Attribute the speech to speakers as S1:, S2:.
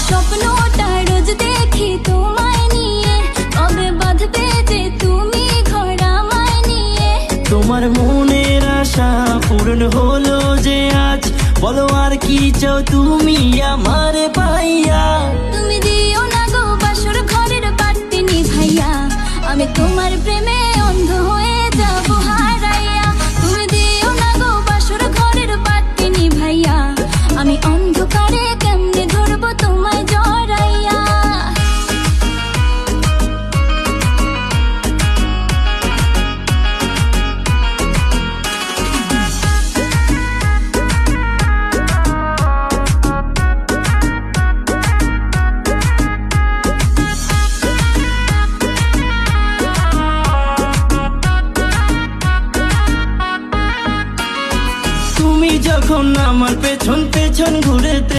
S1: স্বপ্নটা রোজ দেখি তোমায় নিয়ে, কবে বাঁধবে যে তুমি ঘর আমায় নিয়ে।
S2: তোমার মনের আশা পূরণ হলো যে আজ, বলো আর কি চাও তুমি আমার পাইয়া।
S1: তুমি দিও না গো বাসর ঘরের বাতি নিভাইয়া, আমি তোমার প্রেমে অন্ধ হয়ে যাবো হারাইয়া। তুমি দিও না গো বাসর ঘরের বাতি নিভাইয়া, আমি অন্ধকারে কেমনে ধরবো তোমায় জড়াইয়া।
S2: তুমি যখন আমার পেছন পেছন ঘুরে